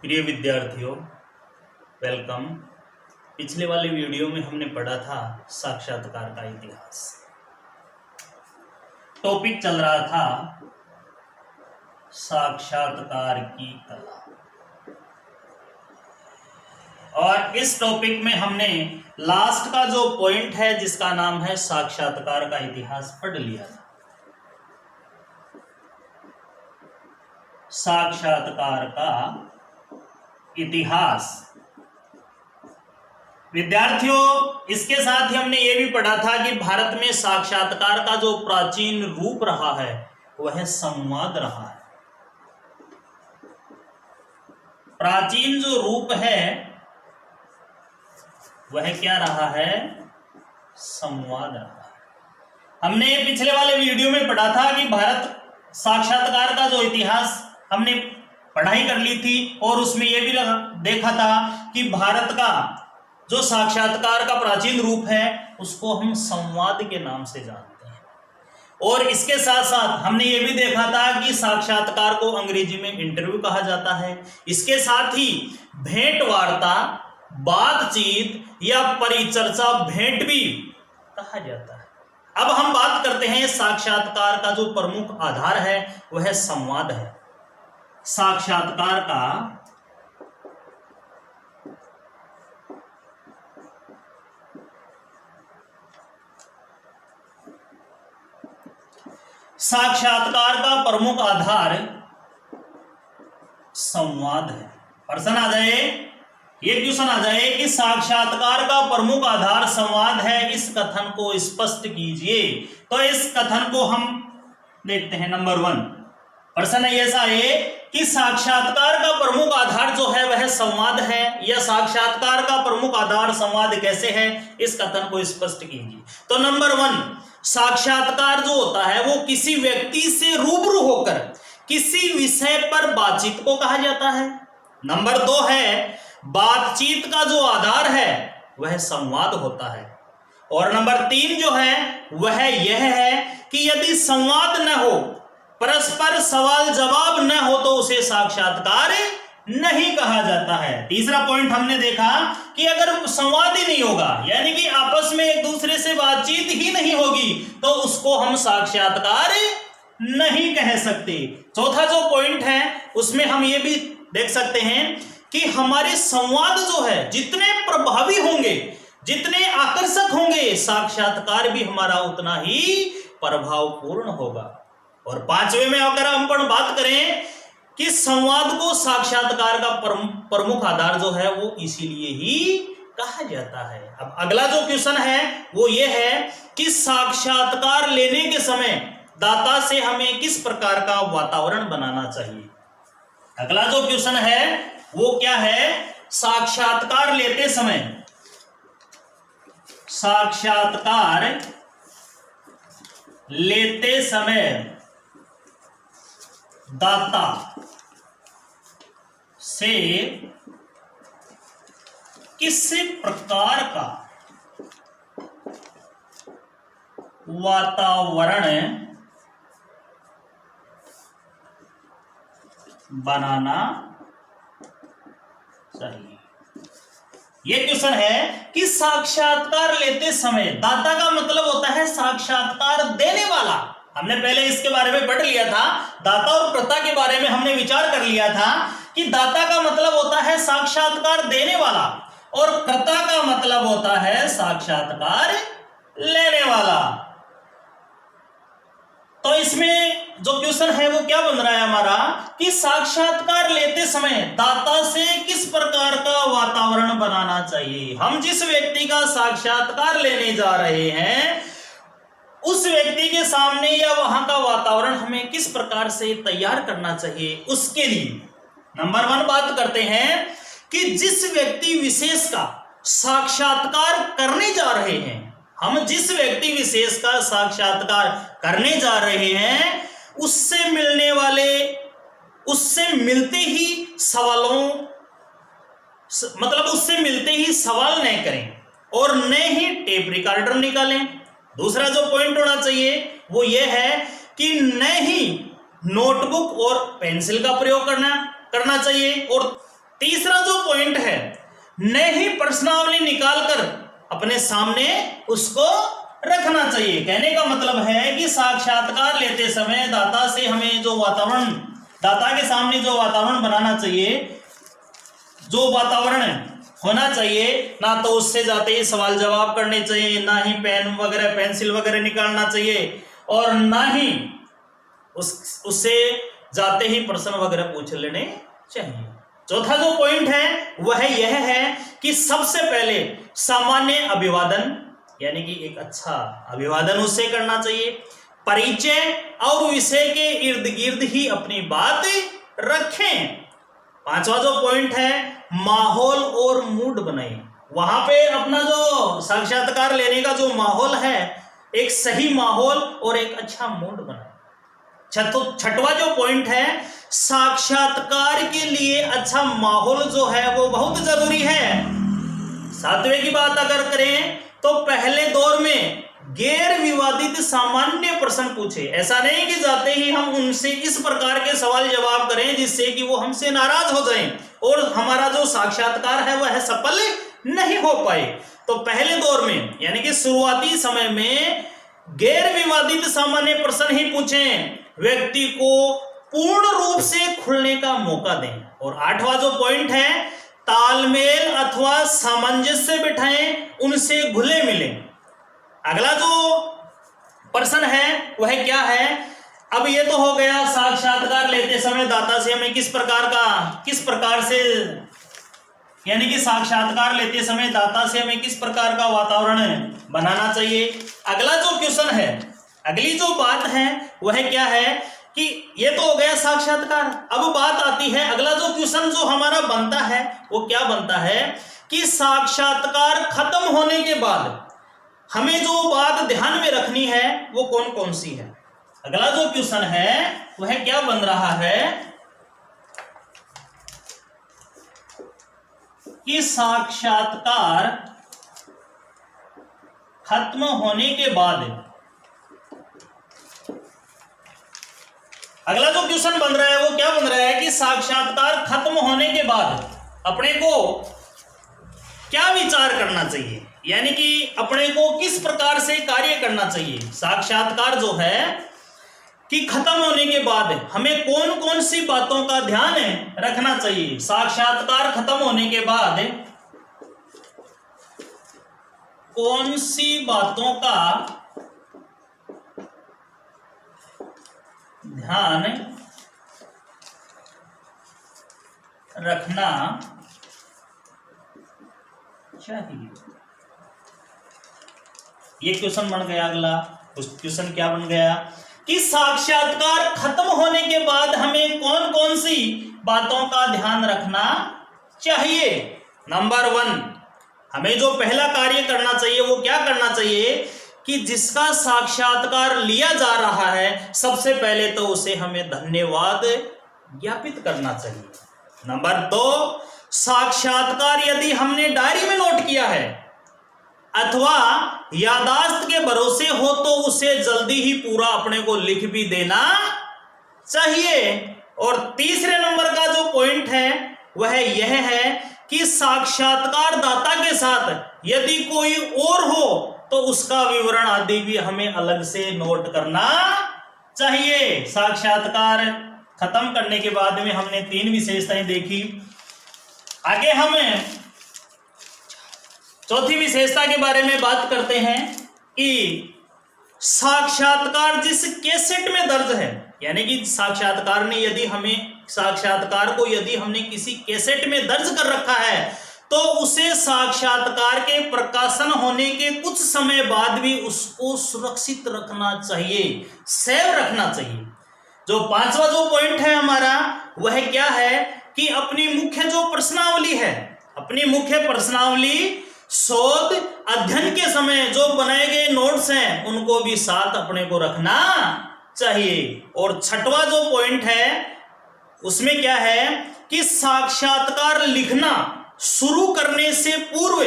प्रिय विद्यार्थियों, वेलकम। पिछले वाले वीडियो में हमने पढ़ा था साक्षात्कार का इतिहास। टॉपिक चल रहा था साक्षात्कार की कला, और इस टॉपिक में हमने लास्ट का जो पॉइंट है जिसका नाम है साक्षात्कार का इतिहास पढ़ लिया था। साक्षात्कार का इतिहास विद्यार्थियों, इसके साथ ही हमने ये भी पढ़ा था कि भारत में साक्षात्कार का जो प्राचीन रूप रहा है वह संवाद रहा है। प्राचीन जो रूप है वह क्या रहा है? संवाद रहा है। हमने पिछले वाले वीडियो में पढ़ा था कि भारत साक्षात्कार का जो इतिहास हमने पढ़ाई कर ली थी, और उसमें यह भी देखा था कि भारत का जो साक्षात्कार का प्राचीन रूप है उसको हम संवाद के नाम से जानते हैं। और इसके साथ साथ हमने ये भी देखा था कि साक्षात्कार को अंग्रेजी में इंटरव्यू कहा जाता है। इसके साथ ही भेंट वार्ता, बातचीत या परिचर्चा भेंट भी कहा जाता है। अब हम बात करते हैं साक्षात्कार का जो प्रमुख आधार है वह संवाद है। साक्षात्कार का प्रमुख आधार संवाद है। प्रश्न आ जाए, ये क्वेश्चन आ जाए कि साक्षात्कार का प्रमुख आधार संवाद है, इस कथन को स्पष्ट कीजिए। तो इस कथन को हम देखते हैं। नंबर 1 प्रश्न ऐसा है कि साक्षात्कार का प्रमुख आधार जो है वह संवाद है, या साक्षात्कार का प्रमुख आधार संवाद कैसे है, इस कथन को स्पष्ट कीजिए। तो नंबर 1, साक्षात्कार जो होता है वो किसी व्यक्ति से रूबरू होकर किसी विषय पर बातचीत को कहा जाता है। नंबर 2 है बातचीत का जो आधार है वह संवाद होता है। और नंबर 3 जो है वह यह है कि यदि संवाद न हो, परस्पर सवाल जवाब न हो, तो उसे साक्षात्कार नहीं कहा जाता है। तीसरा पॉइंट हमने देखा कि अगर संवाद ही नहीं होगा, यानी कि आपस में एक दूसरे से बातचीत ही नहीं होगी, तो उसको हम साक्षात्कार नहीं कह सकते। चौथा जो पॉइंट है उसमें हम ये भी देख सकते हैं कि हमारे संवाद जो है जितने प्रभावी होंगे, जितने आकर्षक होंगे, साक्षात्कार भी हमारा उतना ही प्रभावपूर्ण होगा। और 5वें में अगर हम बात करें कि संवाद को साक्षात्कार का प्रमुख आधार जो है वो इसीलिए ही कहा जाता है। अब अगला जो क्वेश्चन है वो ये है कि साक्षात्कार लेने के समय दाता से हमें किस प्रकार का वातावरण बनाना चाहिए। अगला जो क्वेश्चन है वो क्या है? साक्षात्कार लेते समय दाता से किस प्रकार का वातावरण बनाना चाहिए। यह क्वेश्चन है कि साक्षात्कार लेते समय, दाता का मतलब होता है साक्षात्कार देने वाला। हमने पहले इसके बारे में पढ़ लिया था, दाता और प्रता के बारे में हमने विचार कर लिया था कि दाता का मतलब होता है साक्षात्कार देने वाला और प्रता का मतलब होता है साक्षात्कार लेने वाला। तो इसमें जो क्वेश्चन है वो क्या बन रहा है हमारा कि साक्षात्कार लेते समय दाता से किस प्रकार का वातावरण बनाना चाहिए। हम जिस व्यक्ति का साक्षात्कार लेने जा रहे हैं उस व्यक्ति के सामने या वहां का वातावरण हमें किस प्रकार से तैयार करना चाहिए, उसके लिए नंबर 1 बात करते हैं कि जिस व्यक्ति विशेष का साक्षात्कार करने जा रहे हैं, हम जिस व्यक्ति विशेष का साक्षात्कार करने जा रहे हैं उससे मिलते ही सवाल न करें और न ही टेप रिकॉर्डर निकालें। दूसरा जो पॉइंट होना चाहिए वो ये है कि न ही नोटबुक और पेंसिल का प्रयोग करना चाहिए, और तीसरा जो पॉइंट है, नई प्रश्नावली निकालकर अपने सामने उसको रखना चाहिए। कहने का मतलब है कि साक्षात्कार लेते समय दाता से हमें जो वातावरण, दाता के सामने जो वातावरण बनाना चाहिए, जो वातावरण होना चाहिए, ना तो उससे जाते ही सवाल जवाब करने चाहिए, ना ही पेन वगैरह पेंसिल वगैरह निकालना चाहिए, और ना ही उससे जाते ही प्रश्न वगैरह पूछ लेने चाहिए। चौथा जो पॉइंट है वह यह है कि सबसे पहले सामान्य अभिवादन, यानी कि एक अच्छा अभिवादन उससे करना चाहिए। परिचय और विषय के इर्द गिर्द ही अपनी बात रखें। पांचवा जो पॉइंट है, माहौल और मूड बनाएं। वहां पे अपना जो साक्षात्कार लेने का जो माहौल है, एक सही माहौल और एक अच्छा मूड बनाएं। छठवा जो पॉइंट है, साक्षात्कार के लिए अच्छा माहौल जो है वो बहुत जरूरी है। सातवें की बात अगर करें तो पहले दौर में गैर विवादित सामान्य प्रश्न पूछे। ऐसा नहीं कि जाते ही हम उनसे इस प्रकार के सवाल जवाब करें जिससे कि वो हमसे नाराज हो जाएं और हमारा जो साक्षात्कार है वह सफल नहीं हो पाए। तो पहले दौर में यानी कि शुरुआती समय में गैर विवादित सामान्य प्रश्न ही पूछें, व्यक्ति को पूर्ण रूप से खुलने का मौका दें। और आठवां जो पॉइंट है, तालमेल अथवा सामंजस्य बिठाएं, उनसे घुले मिले। अगला जो प्रश्न है वह क्या है, अब ये तो हो गया साक्षात्कार लेते समय दाता से हमें किस प्रकार से यानी कि साक्षात्कार लेते समय दाता से हमें किस प्रकार का वातावरण बनाना चाहिए। अगला जो क्वेश्चन है, अगली जो बात है वह क्या है कि ये तो हो गया साक्षात्कार। अब बात आती है, अगला जो क्वेश्चन जो हमारा बनता है वो क्या बनता है कि साक्षात्कार खत्म होने के बाद हमें जो बात ध्यान में रखनी है वो कौन कौन सी है। अगला जो क्वेश्चन है वह क्या बन रहा है कि साक्षात्कार खत्म होने के बाद, अगला जो क्वेश्चन बन रहा है वो क्या बन रहा है कि साक्षात्कार खत्म होने के बाद अपने को क्या विचार करना चाहिए, यानी कि अपने को किस प्रकार से कार्य करना चाहिए। साक्षात्कार जो है कि खत्म होने के बाद हमें कौन कौन सी बातों का ध्यान रखना चाहिए। साक्षात्कार खत्म होने के बाद कौन सी बातों का ध्यान रखना चाहिए, ये क्वेश्चन बन गया। अगला क्वेश्चन क्या बन गया कि साक्षात्कार खत्म होने के बाद हमें कौन कौन सी बातों का ध्यान रखना चाहिए। नंबर 1, हमें जो पहला कार्य करना चाहिए वो क्या करना चाहिए कि जिसका साक्षात्कार लिया जा रहा है सबसे पहले तो उसे हमें धन्यवाद ज्ञापित करना चाहिए। नंबर 2, साक्षात्कार यदि हमने डायरी में नोट किया है अथवा यादाश्त के भरोसे हो तो उसे जल्दी ही पूरा अपने को लिख भी देना चाहिए। और तीसरे नंबर का जो पॉइंट है वह यह है कि साक्षात्कार दाता के साथ यदि कोई और हो तो उसका विवरण आदि भी हमें अलग से नोट करना चाहिए। साक्षात्कार खत्म करने के बाद में हमने 3 विशेषताएं देखी। आगे हम चौथी विशेषता के बारे में बात करते हैं कि साक्षात्कार जिस कैसेट में दर्ज है, यानी कि साक्षात्कार को यदि हमने किसी कैसेट में दर्ज कर रखा है तो उसे साक्षात्कार के प्रकाशन होने के कुछ समय बाद भी उसको सुरक्षित रखना चाहिए, सेव रखना चाहिए। जो 5वां जो पॉइंट है हमारा वह क्या है कि अपनी मुख्य जो प्रश्नावली है, अपनी मुख्य प्रश्नावली शोध अध्ययन के समय जो बनाए गए नोट्स हैं उनको भी साथ अपने को रखना चाहिए। और 6वां जो पॉइंट है उसमें क्या है कि साक्षात्कार लिखना शुरू करने से पूर्व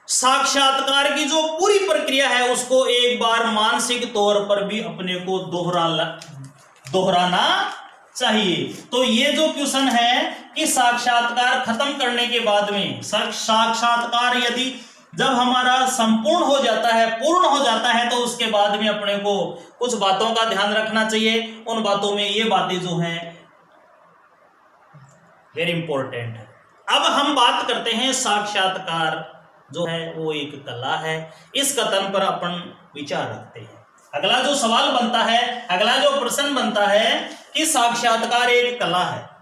साक्षात्कार की जो पूरी प्रक्रिया है उसको एक बार मानसिक तौर पर भी अपने को दोहराना चाहिए। तो ये जो क्वेश्चन है कि साक्षात्कार खत्म करने के बाद में, साक्षात्कार यदि जब हमारा संपूर्ण हो जाता है, पूर्ण हो जाता है, तो उसके बाद में अपने को कुछ बातों का ध्यान रखना चाहिए। उन बातों में ये बातें जो हैं वेरी इंपॉर्टेंट है। अब हम बात करते हैं साक्षात्कार जो है वो एक कला है। इस कथन पर अपन विचार रखते हैं। अगला जो सवाल बनता है, अगला जो प्रश्न बनता है कि साक्षात्कार एक कला है।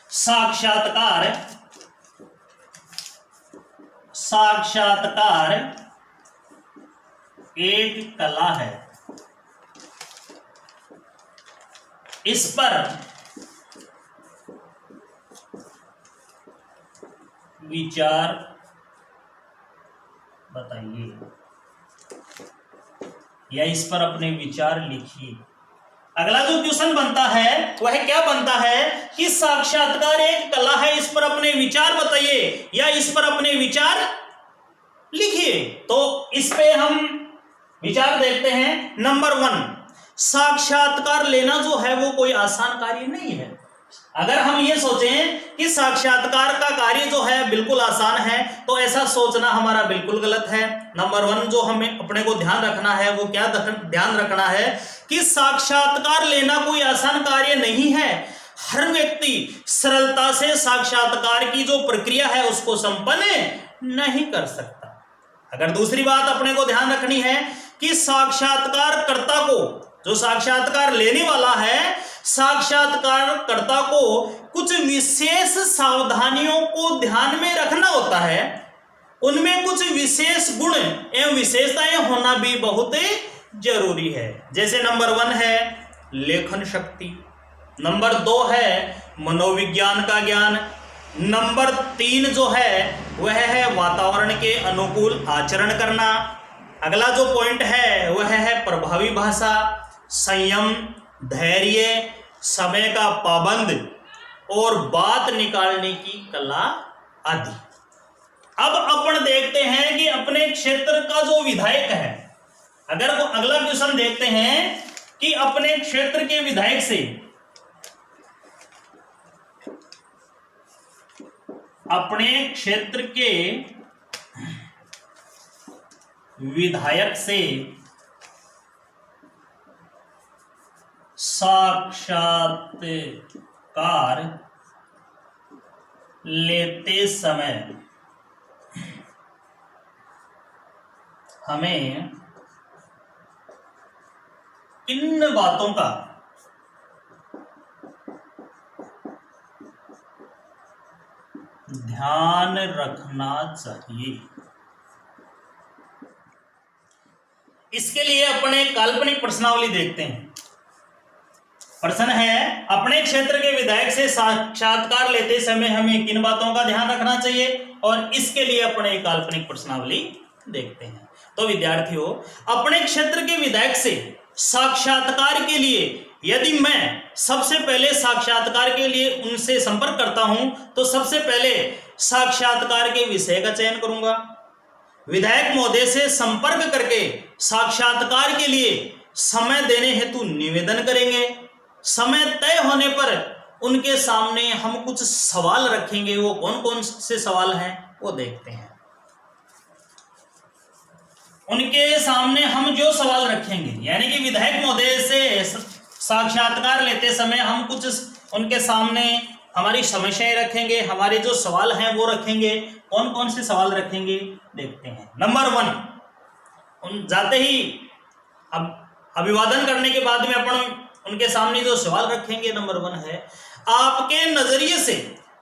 साक्षात्कार एक कला है। इस पर विचार बताइए या इस पर अपने विचार लिखिए। अगला जो क्वेश्चन बनता है वह क्या बनता है कि साक्षात्कार एक कला है, इस पर अपने विचार बताइए या इस पर अपने विचार लिखिए। तो इस पे हम विचार देखते हैं। नंबर 1, साक्षात्कार लेना जो है वो कोई आसान कार्य नहीं है। अगर हम ये सोचें कि साक्षात्कार का कार्य जो है बिल्कुल आसान है, तो ऐसा सोचना हमारा बिल्कुल गलत है। नंबर 1 जो हमें अपने को ध्यान रखना है वो क्या ध्यान रखना है कि साक्षात्कार लेना कोई आसान कार्य नहीं है। हर व्यक्ति सरलता से साक्षात्कार की जो प्रक्रिया है उसको संपन्न नहीं कर सकता। अगर दूसरी बात अपने को ध्यान रखनी है कि साक्षात्कारकर्ता को, जो साक्षात्कार लेने वाला है, साक्षात्कारकर्ता को कुछ विशेष सावधानियों को ध्यान में रखना होता है। उनमें कुछ विशेष गुण एवं विशेषताएं होना भी बहुत जरूरी है। जैसे नंबर 1 है लेखन शक्ति, नंबर 2 है मनोविज्ञान का ज्ञान, नंबर 3 जो है वह है वातावरण के अनुकूल आचरण करना। अगला जो पॉइंट है वह है प्रभावी भाषा, संयम, धैर्य, समय का पाबंद और बात निकालने की कला आदि। अब अपन देखते हैं कि अपने क्षेत्र का जो विधायक है, अगर वो अगला क्वेश्चन देखते हैं कि अपने क्षेत्र के विधायक से, अपने क्षेत्र के विधायक से साक्षात्कार लेते समय हमें किन बातों का ध्यान रखना चाहिए। इसके लिए अपने काल्पनिक प्रश्नावली देखते हैं। प्रश्न है अपने क्षेत्र के विधायक से साक्षात्कार लेते समय हमें किन बातों का ध्यान रखना चाहिए, और इसके लिए अपने काल्पनिक प्रश्नावली देखते हैं। तो विद्यार्थियों, अपने क्षेत्र के विधायक से साक्षात्कार के लिए यदि मैं सबसे पहले साक्षात्कार के लिए उनसे संपर्क करता हूं, तो सबसे पहले साक्षात्कार के विषय का चयन करूंगा। विधायक महोदय से संपर्क करके साक्षात्कार के लिए समय देने हेतु निवेदन करेंगे। समय तय होने पर उनके सामने हम कुछ सवाल रखेंगे। वो कौन कौन से सवाल हैं वो देखते हैं। उनके सामने हम जो सवाल रखेंगे, यानी कि विधायक महोदय से साक्षात्कार लेते समय हम कुछ उनके सामने हमारी समस्याएं रखेंगे, हमारे जो सवाल हैं वो रखेंगे। कौन कौन से सवाल रखेंगे देखते हैं। नंबर 1, उन जाते ही अब अभिवादन करने के बाद में अपन उनके सामने जो सवाल रखेंगे, नंबर 1 है आपके नजरिए से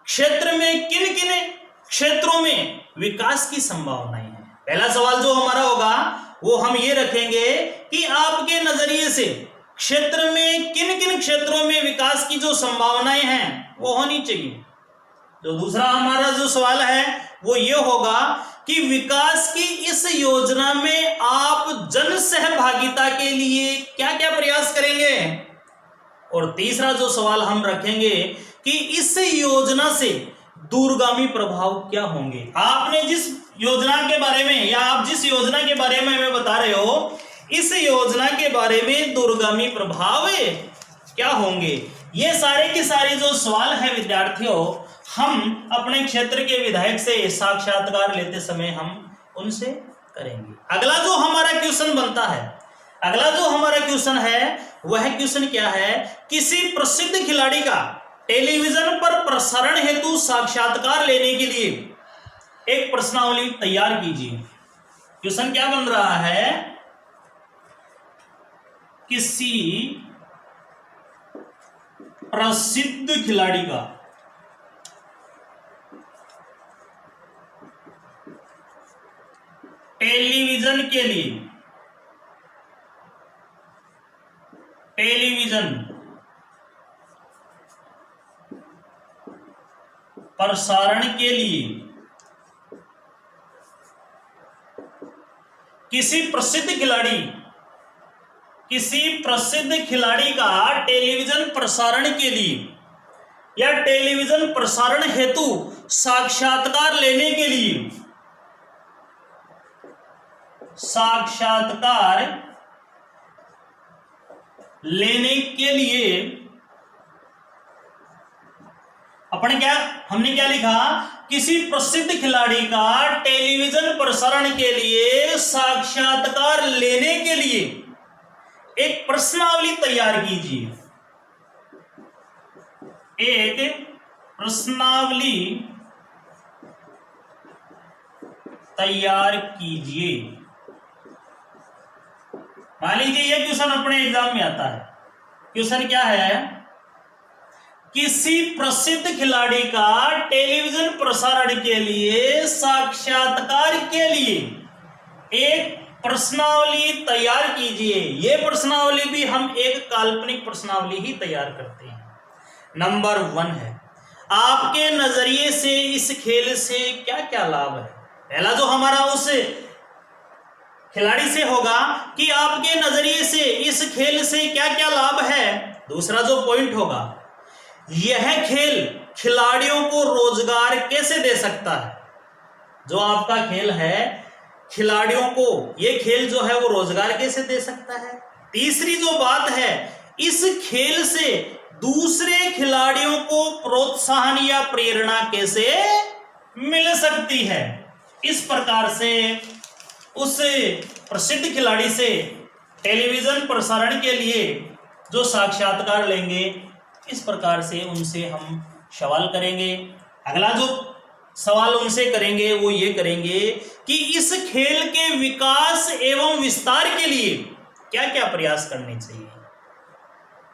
क्षेत्र में किन किन क्षेत्रों में विकास की संभावनाएं हैं। पहला सवाल जो हमारा होगा वो हम ये रखेंगे कि आपके नजरिए से क्षेत्र में किन किन क्षेत्रों में विकास की जो संभावनाएं हैं वो होनी चाहिए। तो दूसरा हमारा जो सवाल है वो ये होगा कि विकास की इस योजना में आप जन सहभागिता के लिए क्या क्या प्रयास करेंगे। और तीसरा जो सवाल हम रखेंगे कि इस योजना से दूरगामी प्रभाव क्या होंगे। आपने जिस योजना के बारे में या आप जिस योजना के बारे में हमें बता रहे हो, इस योजना के बारे में दूरगामी प्रभाव क्या होंगे। ये सारे के सारे जो सवाल है विद्यार्थियों, हम अपने क्षेत्र के विधायक से साक्षात्कार लेते समय हम उनसे करेंगे। अगला जो हमारा क्वेश्चन बनता है, अगला जो हमारा क्वेश्चन है वह क्वेश्चन क्या है, किसी प्रसिद्ध खिलाड़ी का टेलीविजन पर प्रसारण हेतु साक्षात्कार लेने के लिए एक प्रश्नावली तैयार कीजिए। क्वेश्चन क्या बन रहा है, किसी प्रसिद्ध खिलाड़ी का टेलीविजन के लिए, टेलीविजन प्रसारण के लिए किसी प्रसिद्ध खिलाड़ी, किसी प्रसिद्ध खिलाड़ी का टेलीविजन प्रसारण के लिए या टेलीविजन प्रसारण हेतु साक्षात्कार लेने के लिए, साक्षात्कार लेने के लिए हमने क्या लिखा, किसी प्रसिद्ध खिलाड़ी का टेलीविजन प्रसारण के लिए साक्षात्कार लेने के लिए एक प्रश्नावली तैयार कीजिए। एक प्रश्नावली तैयार कीजिए। मान लीजिए यह क्वेश्चन अपने एग्जाम में आता है। क्वेश्चन क्या है, किसी प्रसिद्ध खिलाड़ी का टेलीविजन प्रसारण के लिए साक्षात्कार के लिए एक प्रश्नावली तैयार कीजिए। यह प्रश्नावली भी हम एक काल्पनिक प्रश्नावली ही तैयार करते हैं। नंबर 1 है, आपके नजरिए से इस खेल से क्या क्या लाभ है। पहला जो हमारा उस खिलाड़ी से होगा कि आपके नजरिए से इस खेल से क्या क्या लाभ है। दूसरा जो पॉइंट होगा, यह खेल खिलाड़ियों को रोजगार कैसे दे सकता है। जो आपका खेल है, खिलाड़ियों को यह खेल जो है वो रोजगार कैसे दे सकता है। तीसरी जो बात है, इस खेल से दूसरे खिलाड़ियों को प्रोत्साहन या प्रेरणा कैसे मिल सकती है। इस प्रकार से उस प्रसिद्ध खिलाड़ी से टेलीविजन प्रसारण के लिए जो साक्षात्कार लेंगे, इस प्रकार से उनसे हम सवाल करेंगे। अगला जो सवाल उनसे करेंगे वो ये करेंगे कि इस खेल के विकास एवं विस्तार के लिए क्या क्या प्रयास करने चाहिए।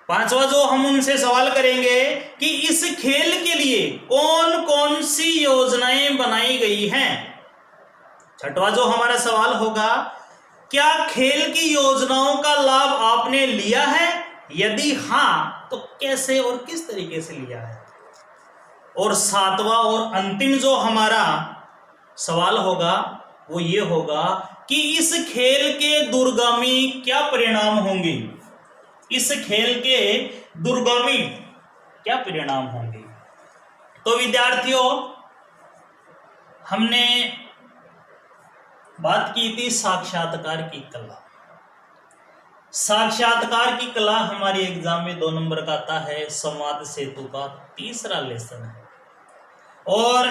पांचवा जो हम उनसे सवाल करेंगे कि इस खेल के लिए कौन कौन सी योजनाएं बनाई गई हैं। छठवां जो हमारा सवाल होगा, क्या खेल की योजनाओं का लाभ आपने लिया है, यदि हां तो कैसे और किस तरीके से लिया है। और सातवां और अंतिम जो हमारा सवाल होगा वो ये होगा कि इस खेल के दूरगामी क्या परिणाम होंगे। इस खेल के दूरगामी क्या परिणाम होंगे। तो विद्यार्थियों, हमने बात की थी साक्षात्कार की कला। साक्षात्कार की कला हमारे एग्जाम में 2 नंबर का आता है। संवाद सेतु का तीसरा लेसन है और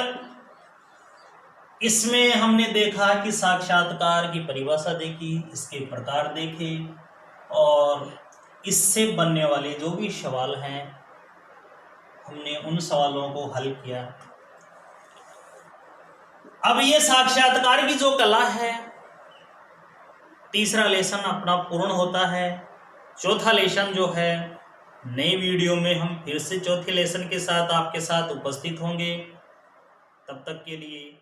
इसमें हमने देखा कि साक्षात्कार की परिभाषा देखी, इसके प्रकार देखे और इससे बनने वाले जो भी सवाल हैं हमने उन सवालों को हल किया। अब ये साक्षात्कार की जो कला है, तीसरा लेसन अपना पूर्ण होता है। चौथा लेसन जो है, नई वीडियो में हम फिर से चौथे लेसन के साथ आपके साथ उपस्थित होंगे। तब तक के लिए